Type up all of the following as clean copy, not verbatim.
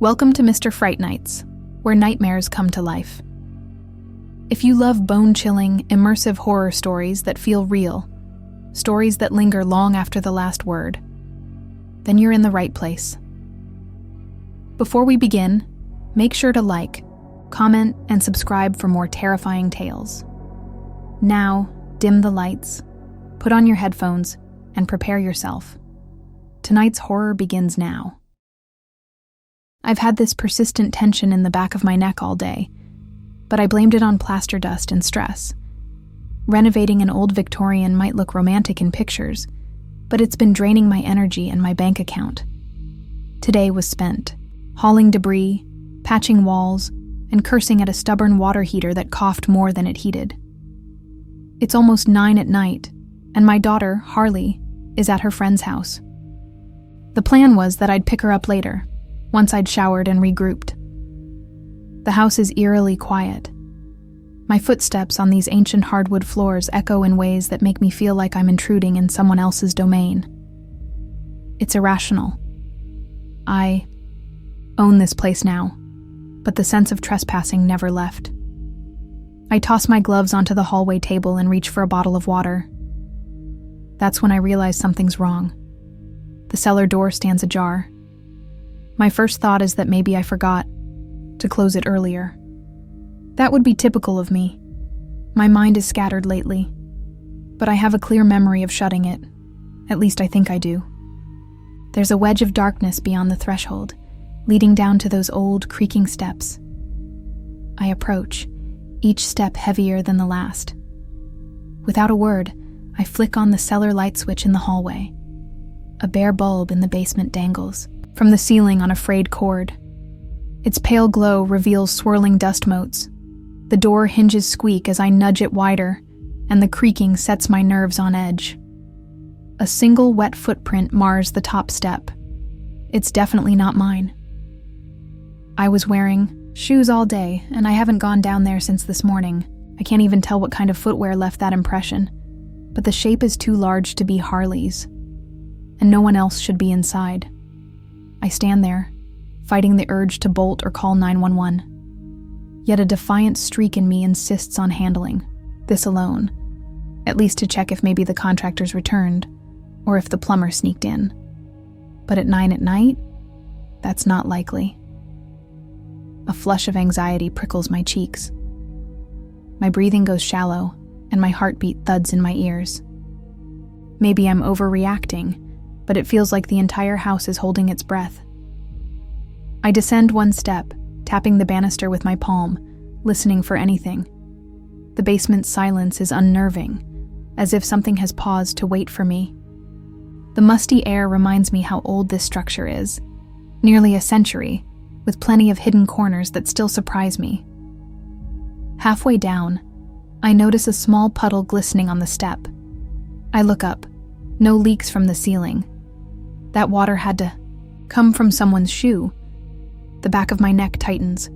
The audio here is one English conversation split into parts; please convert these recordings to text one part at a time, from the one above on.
Welcome to Mr. Fright Nights, where nightmares come to life. If you love bone-chilling, immersive horror stories that feel real, stories that linger long after the last word, then you're in the right place. Before we begin, make sure to like, comment, and subscribe for more terrifying tales. Now, dim the lights, put on your headphones, and prepare yourself. Tonight's horror begins now. I've had this persistent tension in the back of my neck all day, but I blamed it on plaster dust and stress. Renovating an old Victorian might look romantic in pictures, but it's been draining my energy and my bank account. Today was spent hauling debris, patching walls, and cursing at a stubborn water heater that coughed more than it heated. It's almost 9 at night, and my daughter, Harley, is at her friend's house. The plan was that I'd pick her up later, once I'd showered and regrouped. The house is eerily quiet. My footsteps on these ancient hardwood floors echo in ways that make me feel like I'm intruding in someone else's domain. It's irrational. I own this place now, but the sense of trespassing never left. I toss my gloves onto the hallway table and reach for a bottle of water. That's when I realize something's wrong. The cellar door stands ajar. My first thought is that maybe I forgot to close it earlier. That would be typical of me. My mind is scattered lately, but I have a clear memory of shutting it. At least I think I do. There's a wedge of darkness beyond the threshold, leading down to those old, creaking steps. I approach, each step heavier than the last. Without a word, I flick on the cellar light switch in the hallway. A bare bulb in the basement dangles from the ceiling on a frayed cord. Its pale glow reveals swirling dust motes. The door hinges squeak as I nudge it wider, and the creaking sets my nerves on edge. A single wet footprint mars the top step. It's definitely not mine. I was wearing shoes all day, and I haven't gone down there since this morning. I can't even tell what kind of footwear left that impression, but the shape is too large to be Harley's, and no one else should be inside. I stand there, fighting the urge to bolt or call 911. Yet a defiant streak in me insists on handling this alone, at least to check if maybe the contractors returned, or if the plumber sneaked in. But at 9 at night, that's not likely. A flush of anxiety prickles my cheeks. My breathing goes shallow, and my heartbeat thuds in my ears. Maybe I'm overreacting, but it feels like the entire house is holding its breath. I descend one step, tapping the banister with my palm, listening for anything. The basement's silence is unnerving, as if something has paused to wait for me. The musty air reminds me how old this structure is, nearly a century, with plenty of hidden corners that still surprise me. Halfway down, I notice a small puddle glistening on the step. I look up. No leaks from the ceiling. That water had to come from someone's shoe. The back of my neck tightens.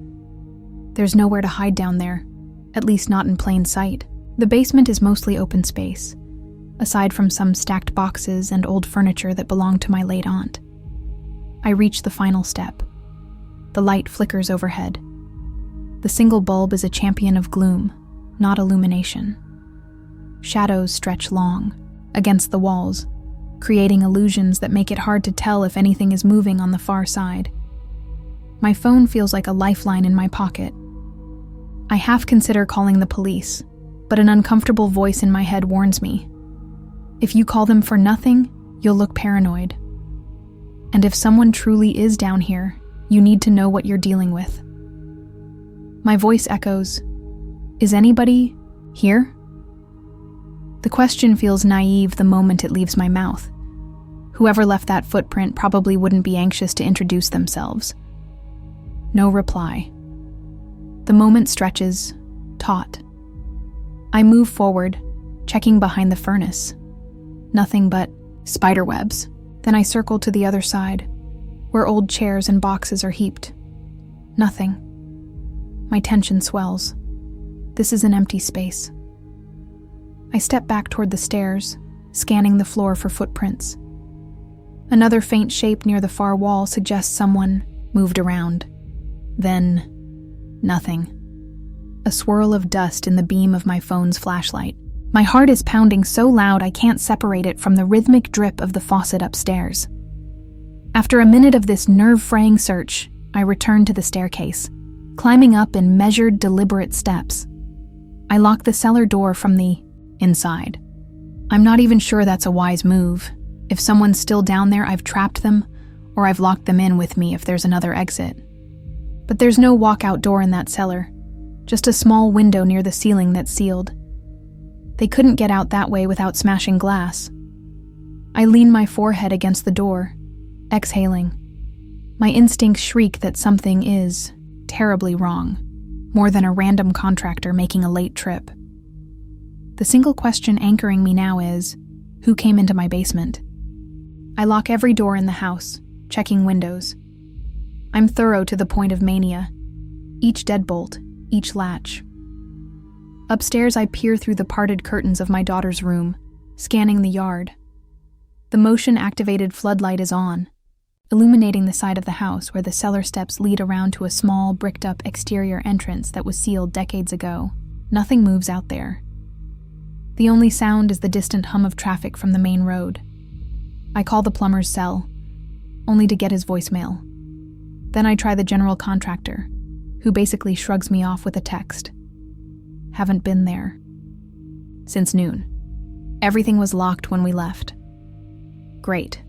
There's nowhere to hide down there, at least not in plain sight. The basement is mostly open space, aside from some stacked boxes and old furniture that belonged to my late aunt. I reach the final step. The light flickers overhead. The single bulb is a champion of gloom, not illumination. Shadows stretch long against the walls, creating illusions that make it hard to tell if anything is moving on the far side. My phone feels like a lifeline in my pocket. I half consider calling the police, but an uncomfortable voice in my head warns me. If you call them for nothing, you'll look paranoid. And if someone truly is down here, you need to know what you're dealing with. My voice echoes, "Is anybody here?" The question feels naive the moment it leaves my mouth. Whoever left that footprint probably wouldn't be anxious to introduce themselves. No reply. The moment stretches, taut. I move forward, checking behind the furnace. Nothing but spiderwebs. Then I circle to the other side, where old chairs and boxes are heaped. Nothing. My tension swells. This is an empty space. I step back toward the stairs, scanning the floor for footprints. Another faint shape near the far wall suggests someone moved around. Then, nothing. A swirl of dust in the beam of my phone's flashlight. My heart is pounding so loud I can't separate it from the rhythmic drip of the faucet upstairs. After a minute of this nerve-fraying search, I return to the staircase, climbing up in measured, deliberate steps. I lock the cellar door from the inside. I'm not even sure that's a wise move. If someone's still down there, I've trapped them, or I've locked them in with me if there's another exit. But there's no walkout door in that cellar, just a small window near the ceiling that's sealed. They couldn't get out that way without smashing glass. I lean my forehead against the door, exhaling. My instincts shriek that something is terribly wrong, more than a random contractor making a late trip. The single question anchoring me now is, who came into my basement? I lock every door in the house, checking windows. I'm thorough to the point of mania. Each deadbolt, each latch. Upstairs, I peer through the parted curtains of my daughter's room, scanning the yard. The motion-activated floodlight is on, illuminating the side of the house where the cellar steps lead around to a small, bricked-up exterior entrance that was sealed decades ago. Nothing moves out there. The only sound is the distant hum of traffic from the main road. I call the plumber's cell, only to get his voicemail. Then I try the general contractor, who basically shrugs me off with a text. Haven't been there. Since noon. Everything was locked when we left. Great.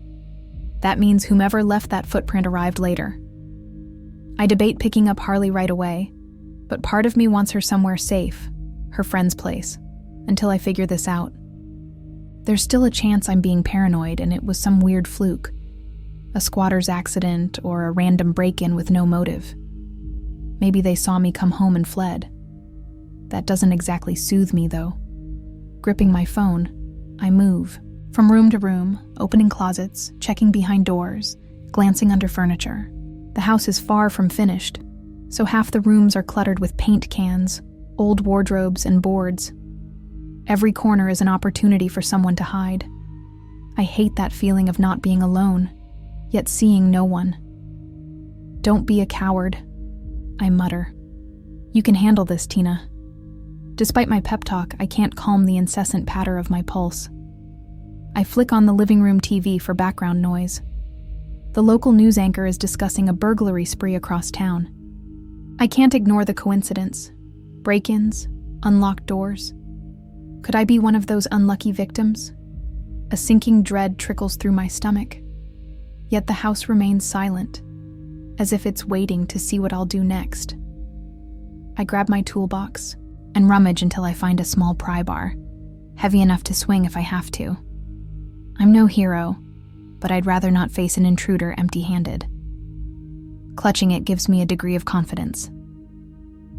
That means whomever left that footprint arrived later. I debate picking up Harley right away, but part of me wants her somewhere safe, her friend's place, until I figure this out. There's still a chance I'm being paranoid and it was some weird fluke, a squatter's accident or a random break-in with no motive. Maybe they saw me come home and fled. That doesn't exactly soothe me, though. Gripping my phone, I move, from room to room, opening closets, checking behind doors, glancing under furniture. The house is far from finished, so half the rooms are cluttered with paint cans, old wardrobes, and boards. Every corner is an opportunity for someone to hide. I hate that feeling of not being alone, yet seeing no one. Don't be a coward, I mutter. You can handle this, Tina. Despite my pep talk, I can't calm the incessant patter of my pulse. I flick on the living room TV for background noise. The local news anchor is discussing a burglary spree across town. I can't ignore the coincidence. Break-ins, unlocked doors. Could I be one of those unlucky victims? A sinking dread trickles through my stomach. Yet the house remains silent, as if it's waiting to see what I'll do next. I grab my toolbox and rummage until I find a small pry bar, heavy enough to swing if I have to. I'm no hero, but I'd rather not face an intruder empty-handed. Clutching it gives me a degree of confidence.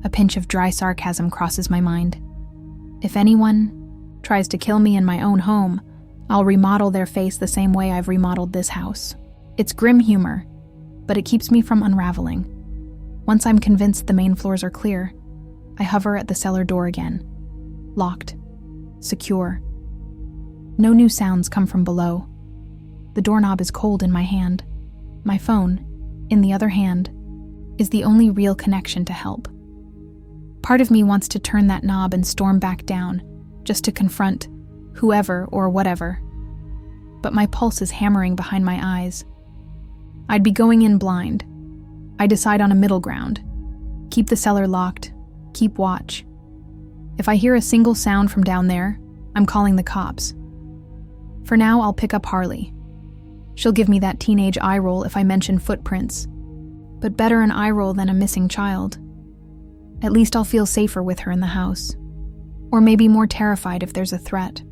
A pinch of dry sarcasm crosses my mind. If anyone tries to kill me in my own home, I'll remodel their face the same way I've remodeled this house. It's grim humor, but it keeps me from unraveling. Once I'm convinced the main floors are clear, I hover at the cellar door again. Locked. Secure. No new sounds come from below. The doorknob is cold in my hand. My phone, in the other hand, is the only real connection to help. Part of me wants to turn that knob and storm back down, just to confront whoever or whatever. But my pulse is hammering behind my eyes. I'd be going in blind. I decide on a middle ground. Keep the cellar locked. Keep watch. If I hear a single sound from down there, I'm calling the cops. For now, I'll pick up Harley. She'll give me that teenage eye roll if I mention footprints. But better an eye roll than a missing child. At least I'll feel safer with her in the house. Or maybe more terrified if there's a threat.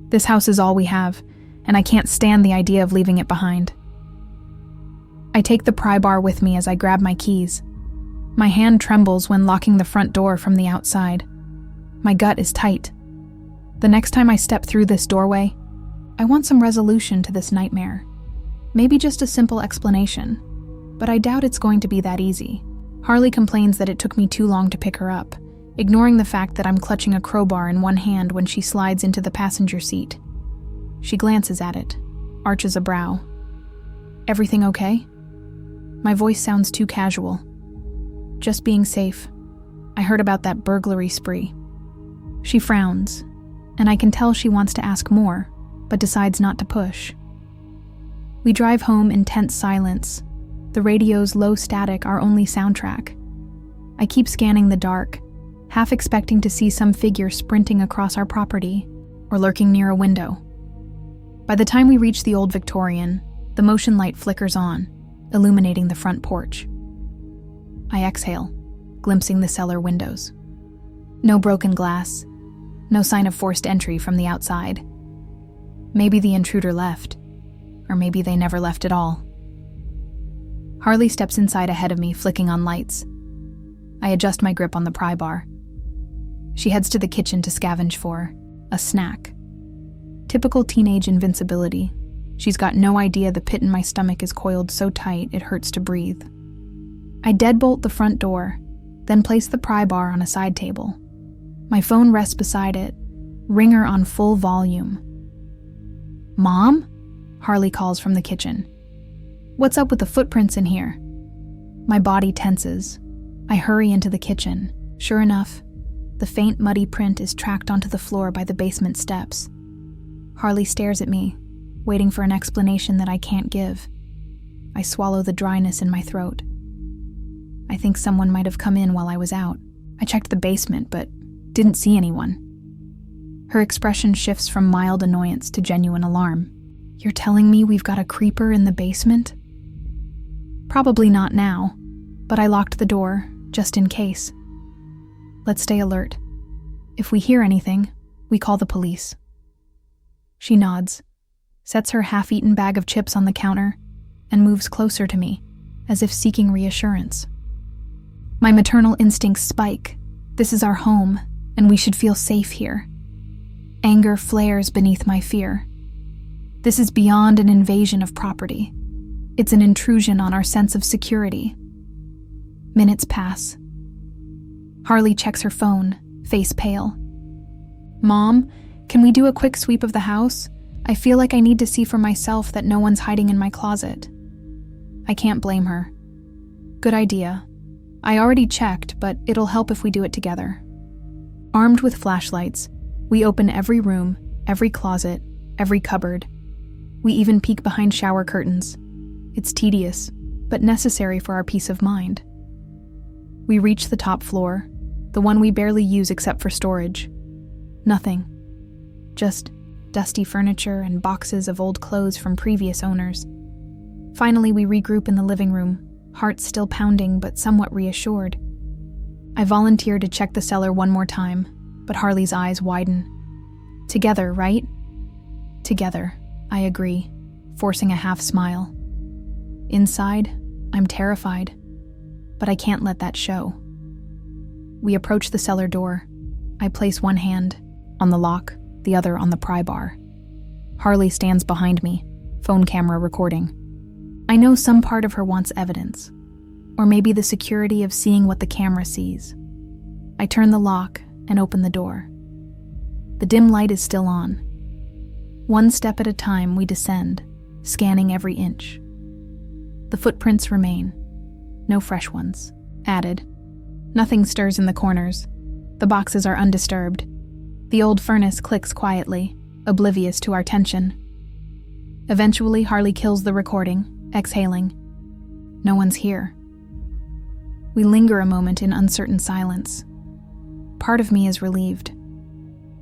This house is all we have, and I can't stand the idea of leaving it behind. I take the pry bar with me as I grab my keys. My hand trembles when locking the front door from the outside. My gut is tight. The next time I step through this doorway, I want some resolution to this nightmare. Maybe just a simple explanation, but I doubt it's going to be that easy. Harley complains that it took me too long to pick her up, ignoring the fact that I'm clutching a crowbar in one hand when she slides into the passenger seat. She glances at it, arches a brow. Everything okay? My voice sounds too casual. Just being safe. I heard about that burglary spree. She frowns, and I can tell she wants to ask more, but decides not to push. We drive home in tense silence, the radio's low static our only soundtrack. I keep scanning the dark, half expecting to see some figure sprinting across our property or lurking near a window. By the time we reach the old Victorian, the motion light flickers on, illuminating the front porch. I exhale, glimpsing the cellar windows. No broken glass, no sign of forced entry from the outside. Maybe the intruder left, or maybe they never left at all. Harley steps inside ahead of me, flicking on lights. I adjust my grip on the pry bar. She heads to the kitchen to scavenge for a snack. Typical teenage invincibility. She's got no idea the pit in my stomach is coiled so tight it hurts to breathe. I deadbolt the front door, then place the pry bar on a side table. My phone rests beside it, ringer on full volume. "Mom?" Harley calls from the kitchen. "What's up with the footprints in here?" My body tenses. I hurry into the kitchen. Sure enough, the faint, muddy print is tracked onto the floor by the basement steps. Harley stares at me, waiting for an explanation that I can't give. I swallow the dryness in my throat. I think someone might have come in while I was out. I checked the basement, but didn't see anyone. Her expression shifts from mild annoyance to genuine alarm. "You're telling me we've got a creeper in the basement?" Probably not now, but I locked the door, just in case. Let's stay alert. If we hear anything, we call the police. She nods, sets her half-eaten bag of chips on the counter, and moves closer to me, as if seeking reassurance. My maternal instincts spike. This is our home, and we should feel safe here. Anger flares beneath my fear. This is beyond an invasion of property. It's an intrusion on our sense of security. Minutes pass. Harley checks her phone, face pale. "Mom, can we do a quick sweep of the house? I feel like I need to see for myself that no one's hiding in my closet." I can't blame her. Good idea. I already checked, but it'll help if we do it together. Armed with flashlights, we open every room, every closet, every cupboard. We even peek behind shower curtains. It's tedious, but necessary for our peace of mind. We reach the top floor, the one we barely use except for storage. Nothing. Just dusty furniture and boxes of old clothes from previous owners. Finally, we regroup in the living room, hearts still pounding but somewhat reassured. I volunteer to check the cellar one more time, but Harley's eyes widen. "Together, right?" "Together," I agree, forcing a half smile. Inside, I'm terrified, but I can't let that show. We approach the cellar door. I place one hand on the lock, the other on the pry bar. Harley stands behind me, phone camera recording. I know some part of her wants evidence, or maybe the security of seeing what the camera sees. I turn the lock and open the door. The dim light is still on. One step at a time, we descend, scanning every inch. The footprints remain. No fresh ones. Added. Nothing stirs in the corners. The boxes are undisturbed. The old furnace clicks quietly, oblivious to our tension. Eventually, Harley kills the recording, exhaling. No one's here. We linger a moment in uncertain silence. Part of me is relieved.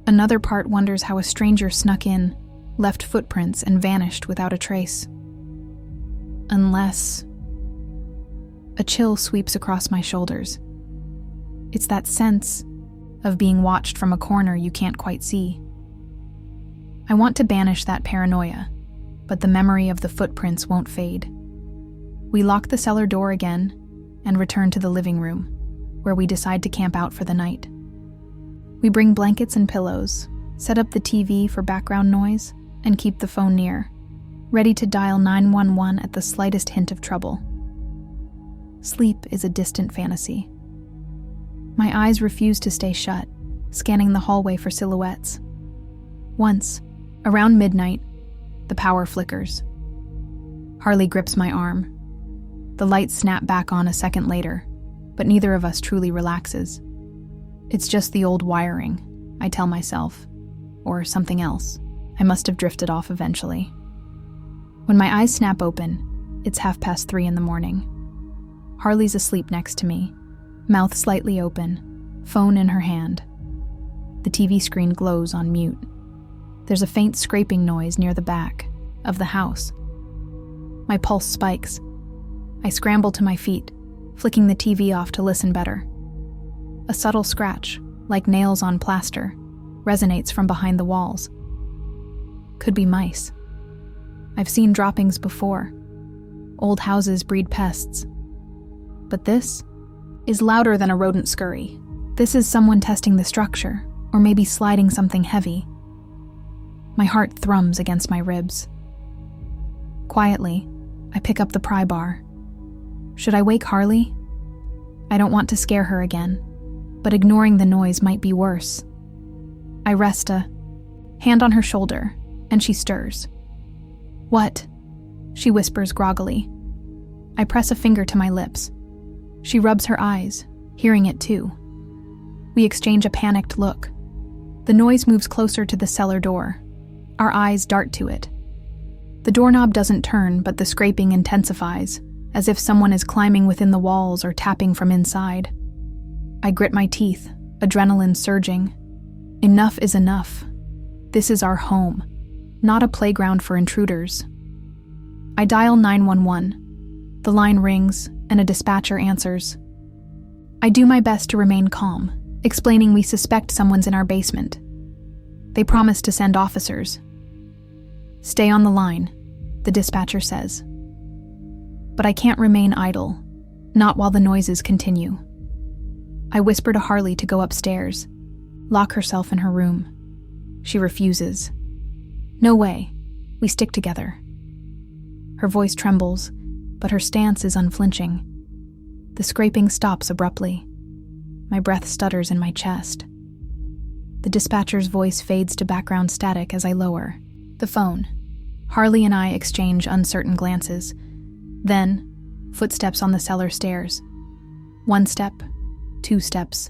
Another part wonders how a stranger snuck in, left footprints, and vanished without a trace. Unless... A chill sweeps across my shoulders. It's that sense of being watched from a corner you can't quite see. I want to banish that paranoia, but the memory of the footprints won't fade. We lock the cellar door again and return to the living room, where we decide to camp out for the night. We bring blankets and pillows, set up the TV for background noise, and keep the phone near, ready to dial 911 at the slightest hint of trouble. Sleep is a distant fantasy. My eyes refuse to stay shut, scanning the hallway for silhouettes. Once, around midnight, the power flickers. Harley grips my arm. The lights snap back on a second later, but neither of us truly relaxes. It's just the old wiring, I tell myself, or something else. I must have drifted off eventually. When my eyes snap open, it's 3:30 in the morning. Harley's asleep next to me, mouth slightly open, phone in her hand. The TV screen glows on mute. There's a faint scraping noise near the back of the house. My pulse spikes. I scramble to my feet, flicking the TV off to listen better. A subtle scratch, like nails on plaster, resonates from behind the walls. Could be mice. I've seen droppings before. Old houses breed pests. But this is louder than a rodent scurry. This is someone testing the structure, or maybe sliding something heavy. My heart thrums against my ribs. Quietly, I pick up the pry bar. Should I wake Harley? I don't want to scare her again, but ignoring the noise might be worse. I rest a hand on her shoulder, and she stirs. "What?" she whispers groggily. I press a finger to my lips. She rubs her eyes, hearing it too. We exchange a panicked look. The noise moves closer to the cellar door. Our eyes dart to it. The doorknob doesn't turn, but the scraping intensifies, as if someone is climbing within the walls or tapping from inside. I grit my teeth, adrenaline surging. Enough is enough. This is our home, not a playground for intruders. I dial 911. The line rings, and a dispatcher answers. I do my best to remain calm, explaining we suspect someone's in our basement. They promise to send officers. "Stay on the line," the dispatcher says. But I can't remain idle, not while the noises continue. I whisper to Harley to go upstairs, lock herself in her room. She refuses. "No way, we stick together." Her voice trembles, but her stance is unflinching. The scraping stops abruptly. My breath stutters in my chest. The dispatcher's voice fades to background static as I lower the phone. Harley and I exchange uncertain glances. Then, footsteps on the cellar stairs. 1 step, 2 steps,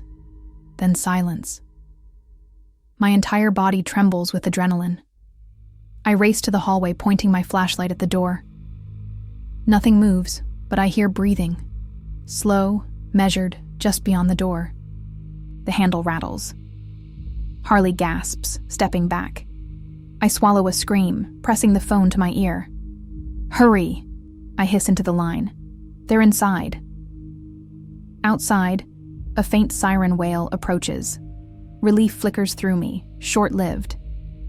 then silence. My entire body trembles with adrenaline. I race to the hallway, pointing my flashlight at the door. Nothing moves, but I hear breathing. Slow, measured, just beyond the door. The handle rattles. Harley gasps, stepping back. I swallow a scream, pressing the phone to my ear. "Hurry!" I hiss into the line. They're inside. Outside, a faint siren wail approaches. Relief flickers through me, short-lived.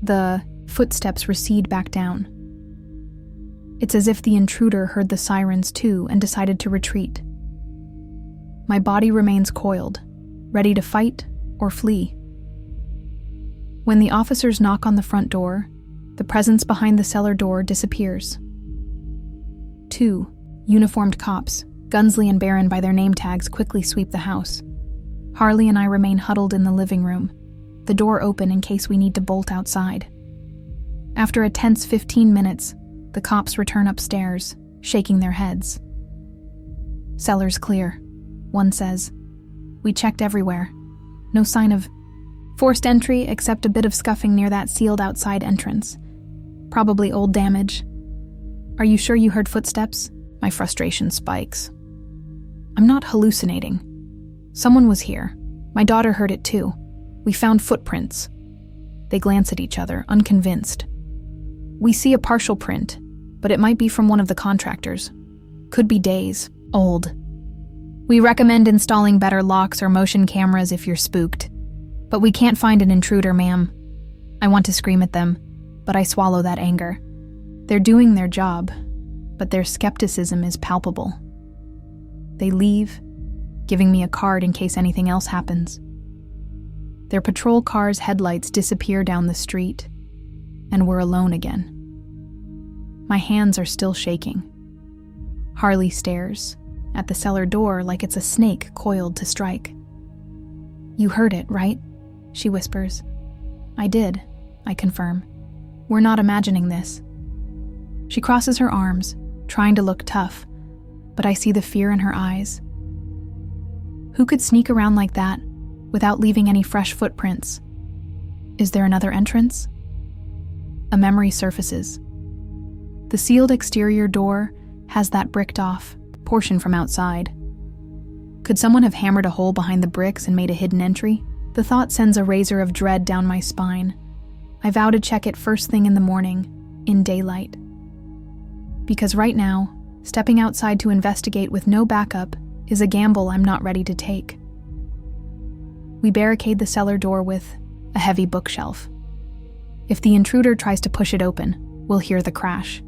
The footsteps recede back down. It's as if the intruder heard the sirens too and decided to retreat. My body remains coiled, ready to fight or flee. When the officers knock on the front door, the presence behind the cellar door disappears. 2 uniformed cops, Gunsley and Barron by their name tags, quickly sweep the house. Harley and I remain huddled in the living room, the door open in case we need to bolt outside. After a tense 15 minutes, the cops return upstairs, shaking their heads. "Cellar's clear," one says. "We checked everywhere. No sign of forced entry except a bit of scuffing near that sealed outside entrance. Probably old damage." "Are you sure you heard footsteps?" My frustration spikes. I'm not hallucinating. Someone was here. My daughter heard it too. We found footprints. They glance at each other, unconvinced. We see a partial print, but it might be from one of the contractors. Could be days old. "We recommend installing better locks or motion cameras if you're spooked. But we can't find an intruder, ma'am." I want to scream at them, but I swallow that anger. They're doing their job, but their skepticism is palpable. They leave, giving me a card in case anything else happens. Their patrol car's headlights disappear down the street, and we're alone again. My hands are still shaking. Harley stares at the cellar door like it's a snake coiled to strike. "You heard it, right?" she whispers. "I did," I confirm. "We're not imagining this." She crosses her arms, trying to look tough, but I see the fear in her eyes. Who could sneak around like that without leaving any fresh footprints? Is there another entrance? A memory surfaces. The sealed exterior door has that bricked off portion from outside. Could someone have hammered a hole behind the bricks and made a hidden entry? The thought sends a razor of dread down my spine. I vow to check it first thing in the morning, in daylight. Because right now, stepping outside to investigate with no backup is a gamble I'm not ready to take. We barricade the cellar door with a heavy bookshelf. If the intruder tries to push it open, we'll hear the crash.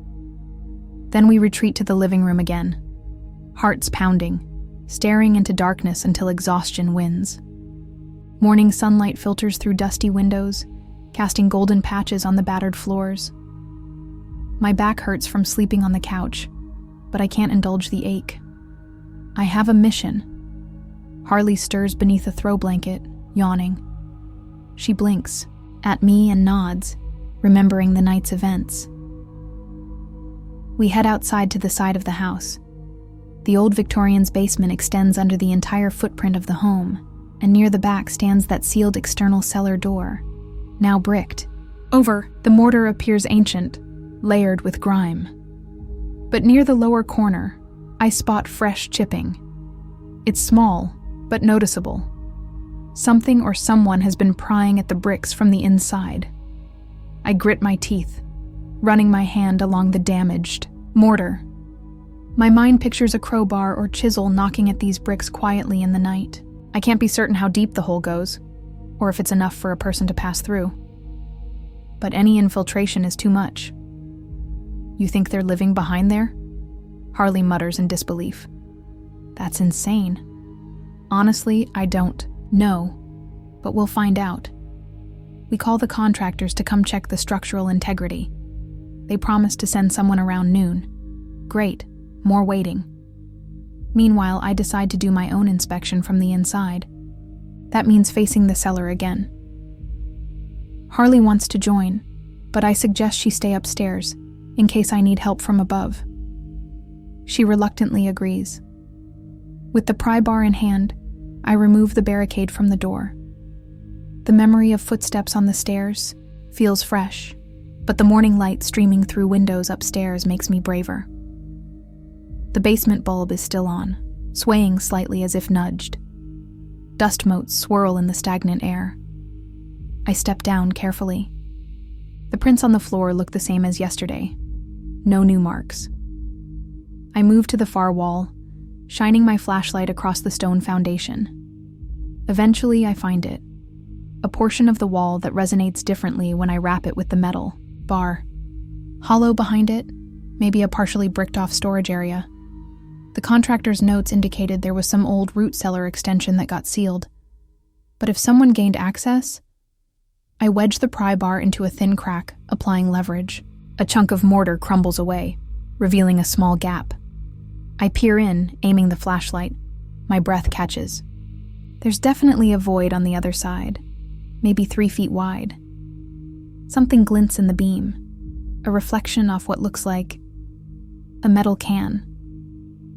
Then we retreat to the living room again, hearts pounding, staring into darkness until exhaustion wins. Morning sunlight filters through dusty windows, casting golden patches on the battered floors. My back hurts from sleeping on the couch, but I can't indulge the ache. I have a mission. Harley stirs beneath a throw blanket, yawning. She blinks at me and nods, remembering the night's events. We head outside to the side of the house. The old Victorian's basement extends under the entire footprint of the home, and near the back stands that sealed external cellar door, now bricked. Over, the mortar appears ancient, layered with grime. But near the lower corner, I spot fresh chipping. It's small, but noticeable. Something or someone has been prying at the bricks from the inside. I grit my teeth, running my hand along the damaged mortar. My mind pictures a crowbar or chisel knocking at these bricks quietly in the night. I can't be certain how deep the hole goes, or if it's enough for a person to pass through. But any infiltration is too much. You think they're living behind there? Harley mutters in disbelief. That's insane. Honestly, I don't know, but we'll find out. We call the contractors to come check the structural integrity. They promised to send someone around noon. Great, more waiting. Meanwhile, I decide to do my own inspection from the inside. That means facing the cellar again. Harley wants to join, but I suggest she stay upstairs, in case I need help from above. She reluctantly agrees. With the pry bar in hand, I remove the barricade from the door. The memory of footsteps on the stairs feels fresh, but the morning light streaming through windows upstairs makes me braver. The basement bulb is still on, swaying slightly as if nudged. Dust motes swirl in the stagnant air. I step down carefully. The prints on the floor look the same as yesterday. No new marks. I move to the far wall, shining my flashlight across the stone foundation. Eventually, I find it. A portion of the wall that resonates differently when I rap it with the metal bar. Hollow behind it, maybe a partially bricked-off storage area. The contractor's notes indicated there was some old root cellar extension that got sealed. But if someone gained access, I wedge the pry bar into a thin crack, applying leverage. A chunk of mortar crumbles away, revealing a small gap. I peer in, aiming the flashlight. My breath catches. There's definitely a void on the other side, maybe 3 feet wide. Something glints in the beam, a reflection off what looks like a metal can.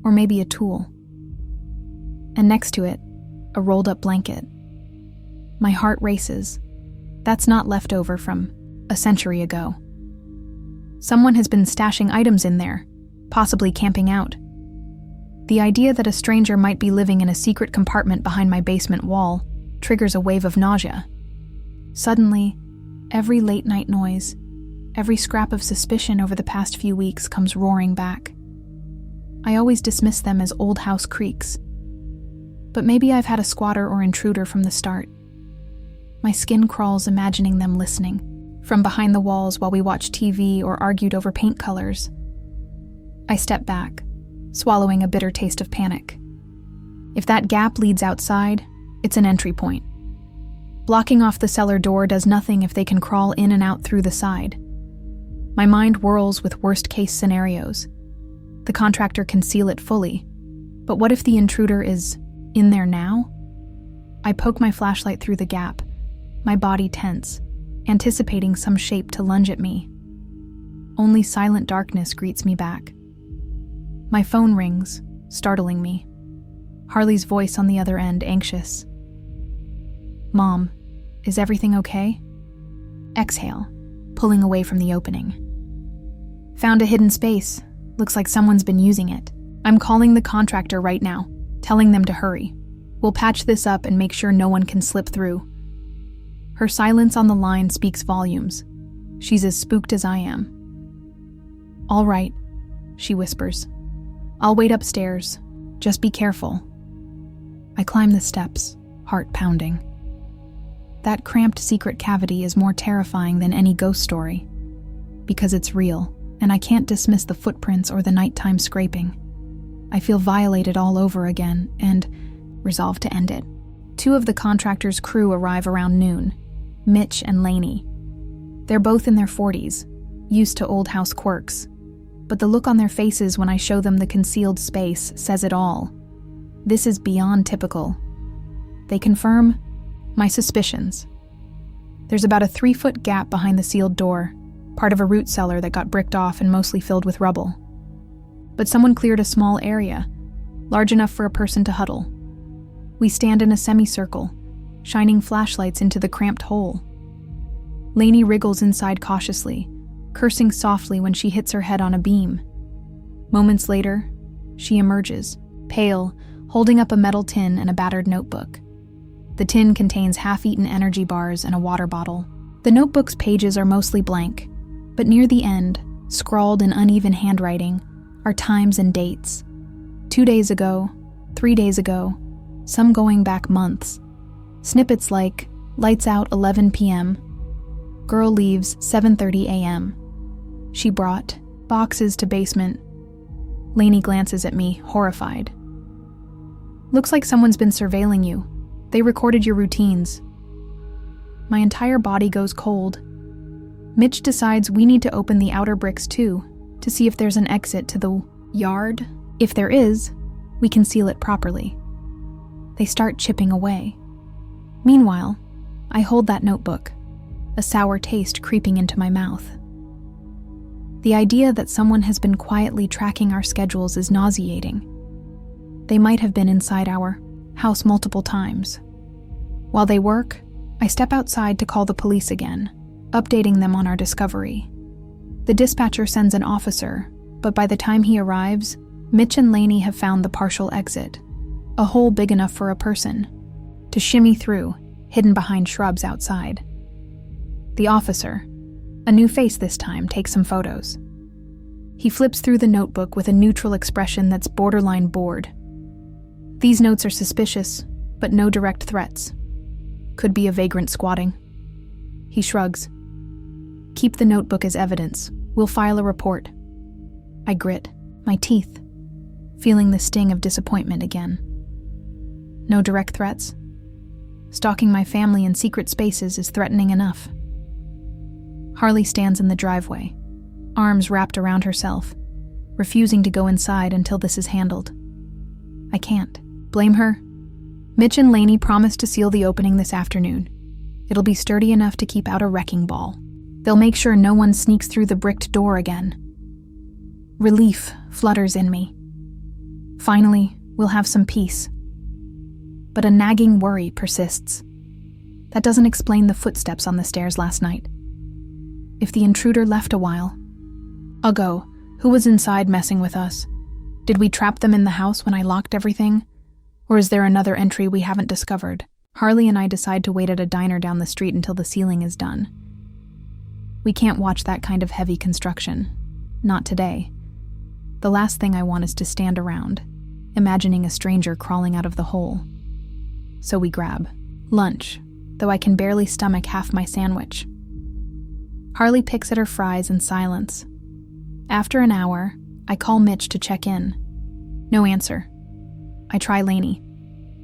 Or maybe a tool. And next to it, a rolled-up blanket. My heart races. That's not leftover from a century ago. Someone has been stashing items in there, possibly camping out. The idea that a stranger might be living in a secret compartment behind my basement wall triggers a wave of nausea. Suddenly, every late-night noise, every scrap of suspicion over the past few weeks comes roaring back. I always dismiss them as old house creaks. But maybe I've had a squatter or intruder from the start. My skin crawls imagining them listening, from behind the walls while we watched TV or argued over paint colors. I step back, swallowing a bitter taste of panic. If that gap leads outside, it's an entry point. Blocking off the cellar door does nothing if they can crawl in and out through the side. My mind whirls with worst-case scenarios. The contractor can seal it fully, but what if the intruder is in there now? I poke my flashlight through the gap, my body tense, anticipating some shape to lunge at me. Only silent darkness greets me back. My phone rings, startling me. Harley's voice on the other end, anxious. "Mom, is everything okay?" Exhale, pulling away from the opening. "Found a hidden space. Looks like someone's been using it. I'm calling the contractor right now, telling them to hurry. We'll patch this up and make sure no one can slip through." Her silence on the line speaks volumes. She's as spooked as I am. "All right," she whispers. "I'll wait upstairs. Just be careful." I climb the steps, heart pounding. That cramped secret cavity is more terrifying than any ghost story, because it's real, and I can't dismiss the footprints or the nighttime scraping. I feel violated all over again, and resolve to end it. 2 of the contractor's crew arrive around noon, Mitch and Lainey. They're both in their 40s, used to old house quirks, but the look on their faces when I show them the concealed space says it all. This is beyond typical. They confirm my suspicions. There's about a 3-foot gap behind the sealed door, part of a root cellar that got bricked off and mostly filled with rubble. But someone cleared a small area, large enough for a person to huddle. We stand in a semicircle, shining flashlights into the cramped hole. Lainey wriggles inside cautiously, cursing softly when she hits her head on a beam. Moments later, she emerges, pale, holding up a metal tin and a battered notebook. The tin contains half-eaten energy bars and a water bottle. The notebook's pages are mostly blank, but near the end, scrawled in uneven handwriting, are times and dates. 2 days ago, 3 days ago, some going back months. Snippets like, lights out 11 p.m., girl leaves 7:30 a.m. She brought boxes to basement. Lainey glances at me, horrified. "Looks like someone's been surveilling you. They recorded your routines." My entire body goes cold. Mitch decides we need to open the outer bricks too, to see if there's an exit to the yard. If there is, we can seal it properly. They start chipping away. Meanwhile, I hold that notebook, a sour taste creeping into my mouth. The idea that someone has been quietly tracking our schedules is nauseating. They might have been inside our house multiple times. While they work, I step outside to call the police again, updating them on our discovery. The dispatcher sends an officer, but by the time he arrives, Mitch and Lainey have found the partial exit, a hole big enough for a person to shimmy through, hidden behind shrubs outside. The officer, a new face this time, takes some photos. He flips through the notebook with a neutral expression that's borderline bored. These notes are suspicious, but no direct threats. Could be a vagrant squatting. He shrugs. "Keep the notebook as evidence. We'll file a report." I grit my teeth, feeling the sting of disappointment again. No direct threats? Stalking my family in secret spaces is threatening enough. Harley stands in the driveway, arms wrapped around herself, refusing to go inside until this is handled. I can't blame her. Mitch and Lainey promised to seal the opening this afternoon. It'll be sturdy enough to keep out a wrecking ball. They'll make sure no one sneaks through the bricked door again. Relief flutters in me. Finally, we'll have some peace. But a nagging worry persists. That doesn't explain the footsteps on the stairs last night. If the intruder left a while ago, who was inside messing with us? Did we trap them in the house when I locked everything? Or is there another entry we haven't discovered? Harley and I decide to wait at a diner down the street until the ceiling is done. We can't watch that kind of heavy construction. Not today. The last thing I want is to stand around, imagining a stranger crawling out of the hole. So we grab lunch, though I can barely stomach half my sandwich. Harley picks at her fries in silence. After an hour, I call Mitch to check in. No answer. I try Lainey.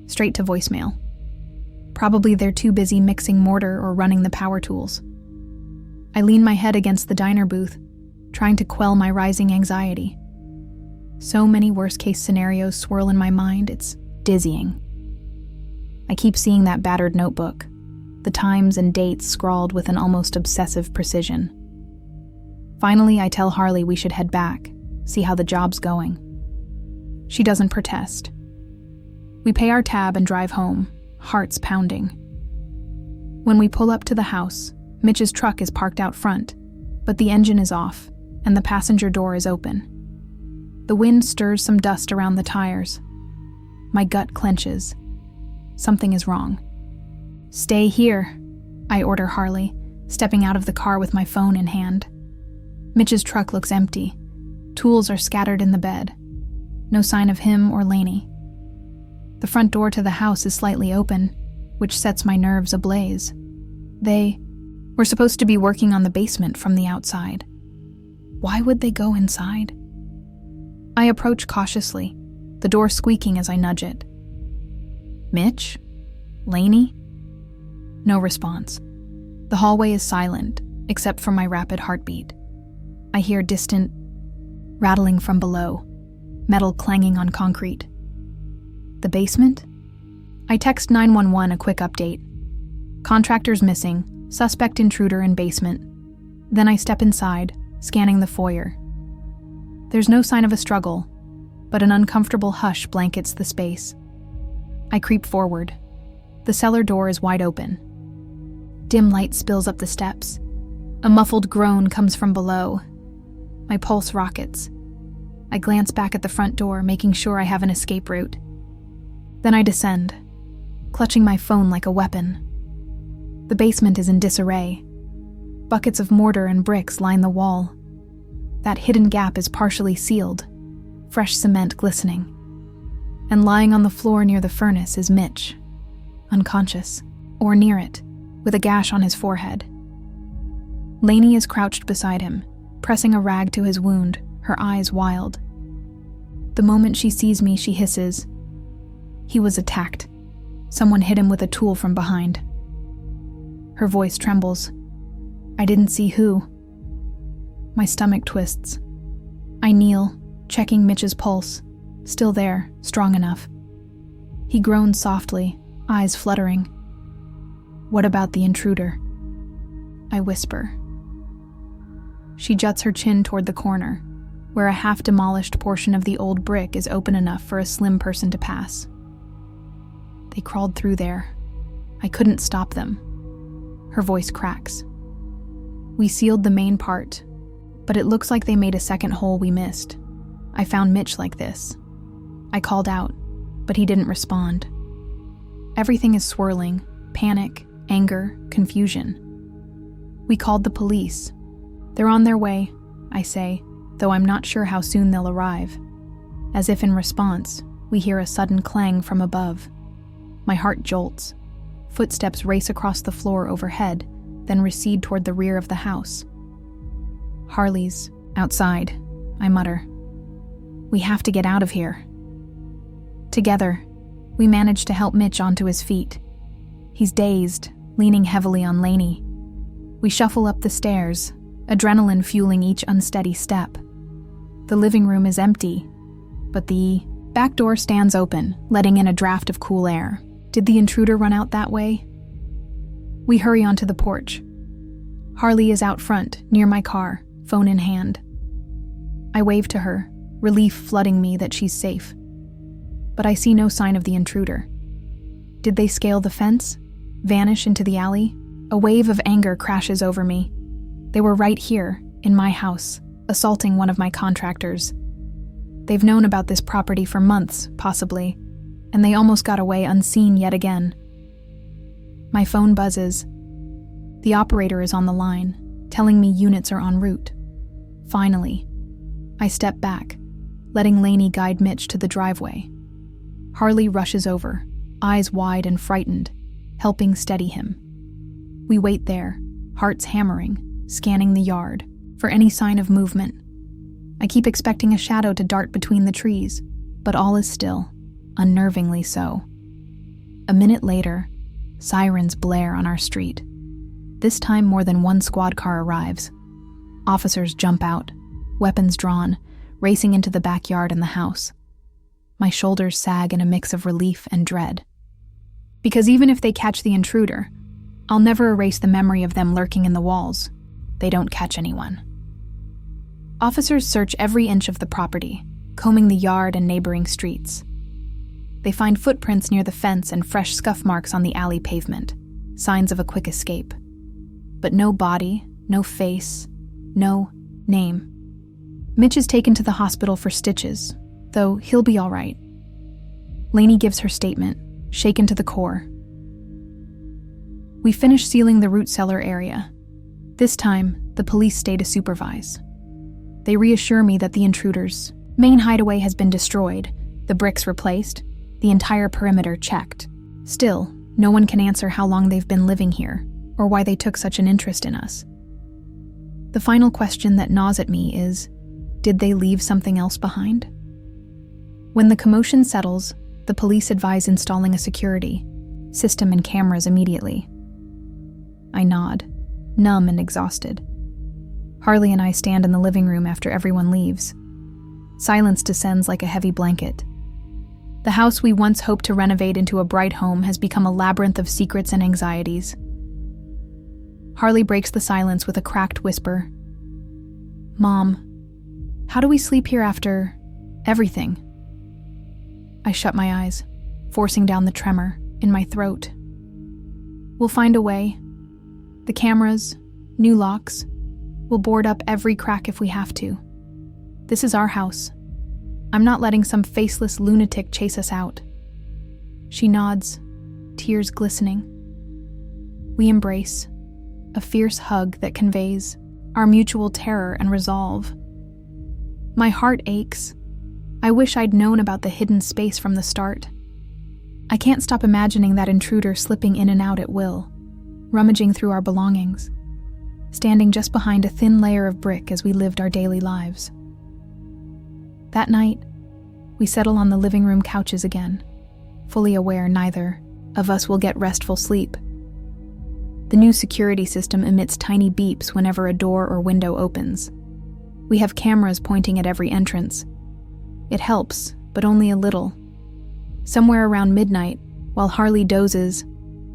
Straight to voicemail. Probably they're too busy mixing mortar or running the power tools. I lean my head against the diner booth, trying to quell my rising anxiety. So many worst-case scenarios swirl in my mind, it's dizzying. I keep seeing that battered notebook, the times and dates scrawled with an almost obsessive precision. Finally, I tell Harley we should head back, see how the job's going. She doesn't protest. We pay our tab and drive home, hearts pounding. When we pull up to the house, Mitch's truck is parked out front, but the engine is off and the passenger door is open. The wind stirs some dust around the tires. My gut clenches. Something is wrong. "Stay here," I order Harley, stepping out of the car with my phone in hand. Mitch's truck looks empty. Tools are scattered in the bed. No sign of him or Lainey. The front door to the house is slightly open, which sets my nerves ablaze. They were supposed to be working on the basement from the outside. Why would they go inside? I approach cautiously, the door squeaking as I nudge it. "Mitch? Lainey?" No response. The hallway is silent, except for my rapid heartbeat. I hear distant rattling from below, metal clanging on concrete. The basement? I text 911 a quick update. Contractors missing, suspect intruder in basement. Then I step inside, scanning the foyer. There's no sign of a struggle, but an uncomfortable hush blankets the space. I creep forward. The cellar door is wide open. Dim light spills up the steps. A muffled groan comes from below. My pulse rockets. I glance back at the front door, making sure I have an escape route. Then I descend, clutching my phone like a weapon. The basement is in disarray. Buckets of mortar and bricks line the wall. That hidden gap is partially sealed, fresh cement glistening. And lying on the floor near the furnace is Mitch, unconscious, or near it, with a gash on his forehead. Lainey is crouched beside him, pressing a rag to his wound, her eyes wild. The moment she sees me, she hisses. He was attacked. Someone hit him with a tool from behind. Her voice trembles. I didn't see who. My stomach twists. I kneel, checking Mitch's pulse. Still there, strong enough. He groans softly, eyes fluttering. What about the intruder? I whisper. She juts her chin toward the corner, where a half-demolished portion of the old brick is open enough for a slim person to pass. They crawled through there. I couldn't stop them. Her voice cracks. We sealed the main part, but it looks like they made a second hole we missed. I found Mitch like this. I called out, but he didn't respond. Everything is swirling, panic, anger, confusion. We called the police. They're on their way, I say, though I'm not sure how soon they'll arrive. As if in response, we hear a sudden clang from above. My heart jolts. Footsteps race across the floor overhead, then recede toward the rear of the house. Harley's outside, I mutter. We have to get out of here. Together, we manage to help Mitch onto his feet. He's dazed, leaning heavily on Lainey. We shuffle up the stairs, adrenaline fueling each unsteady step. The living room is empty, but the back door stands open, letting in a draft of cool air. Did the intruder run out that way? We hurry onto the porch. Harley is out front, near my car, phone in hand. I wave to her, relief flooding me that she's safe. But I see no sign of the intruder. Did they scale the fence? Vanish into the alley? A wave of anger crashes over me. They were right here, in my house, assaulting one of my contractors. They've known about this property for months, possibly, and they almost got away unseen yet again. My phone buzzes. The operator is on the line, telling me units are en route. Finally, I step back, letting Lainey guide Mitch to the driveway. Harley rushes over, eyes wide and frightened, helping steady him. We wait there, hearts hammering, scanning the yard for any sign of movement. I keep expecting a shadow to dart between the trees, but all is still, unnervingly so. A minute later, sirens blare on our street. This time more than one squad car arrives. Officers jump out, weapons drawn, racing into the backyard and the house. My shoulders sag in a mix of relief and dread. Because even if they catch the intruder, I'll never erase the memory of them lurking in the walls. They don't catch anyone. Officers search every inch of the property, combing the yard and neighboring streets. They find footprints near the fence and fresh scuff marks on the alley pavement, signs of a quick escape. But no body, no face, no name. Mitch is taken to the hospital for stitches, though he'll be all right. Lainey gives her statement, shaken to the core. We finish sealing the root cellar area. This time, the police stay to supervise. They reassure me that the intruder's main hideaway has been destroyed, the bricks replaced, the entire perimeter checked. Still, no one can answer how long they've been living here, or why they took such an interest in us. The final question that gnaws at me is, did they leave something else behind? When the commotion settles, the police advise installing a security system and cameras immediately. I nod, numb and exhausted. Harley and I stand in the living room after everyone leaves. Silence descends like a heavy blanket. The house we once hoped to renovate into a bright home has become a labyrinth of secrets and anxieties. Harley breaks the silence with a cracked whisper. Mom, how do we sleep here after everything? I shut my eyes, forcing down the tremor in my throat. We'll find a way. The cameras, new locks. We'll board up every crack if we have to. This is our house. I'm not letting some faceless lunatic chase us out. She nods, tears glistening. We embrace, a fierce hug that conveys our mutual terror and resolve. My heart aches. I wish I'd known about the hidden space from the start. I can't stop imagining that intruder slipping in and out at will, rummaging through our belongings, standing just behind a thin layer of brick as we lived our daily lives. That night, we settle on the living room couches again, fully aware neither of us will get restful sleep. The new security system emits tiny beeps whenever a door or window opens. We have cameras pointing at every entrance. It helps, but only a little. Somewhere around midnight, while Harley dozes,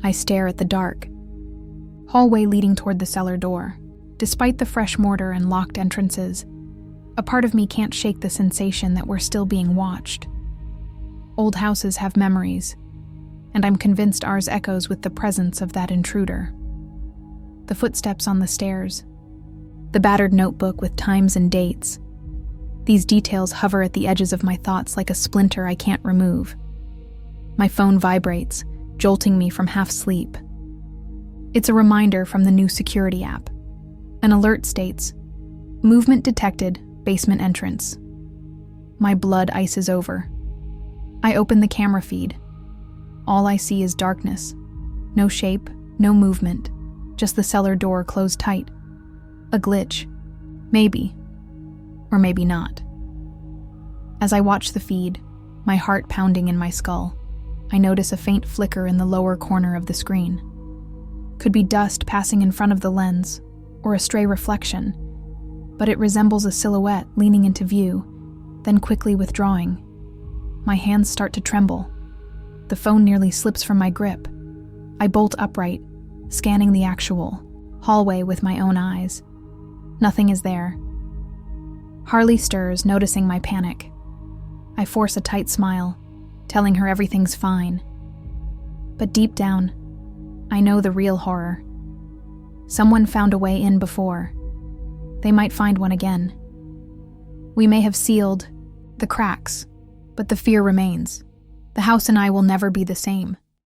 I stare at the dark hallway leading toward the cellar door. Despite the fresh mortar and locked entrances, a part of me can't shake the sensation that we're still being watched. Old houses have memories, and I'm convinced ours echoes with the presence of that intruder. The footsteps on the stairs, the battered notebook with times and dates. These details hover at the edges of my thoughts like a splinter I can't remove. My phone vibrates, jolting me from half sleep. It's a reminder from the new security app. An alert states, "Movement detected, basement entrance." My blood ices over. I open the camera feed. All I see is darkness. No shape, no movement, just the cellar door closed tight. A glitch. Maybe. Or maybe not. As I watch the feed, my heart pounding in my skull, I notice a faint flicker in the lower corner of the screen. Could be dust passing in front of the lens, or a stray reflection, but it resembles a silhouette leaning into view, then quickly withdrawing. My hands start to tremble. The phone nearly slips from my grip. I bolt upright, scanning the actual hallway with my own eyes. Nothing is there. Harley stirs, noticing my panic. I force a tight smile, telling her everything's fine. But deep down, I know the real horror. Someone found a way in before. They might find one again. We may have sealed the cracks, but the fear remains. The house and I will never be the same.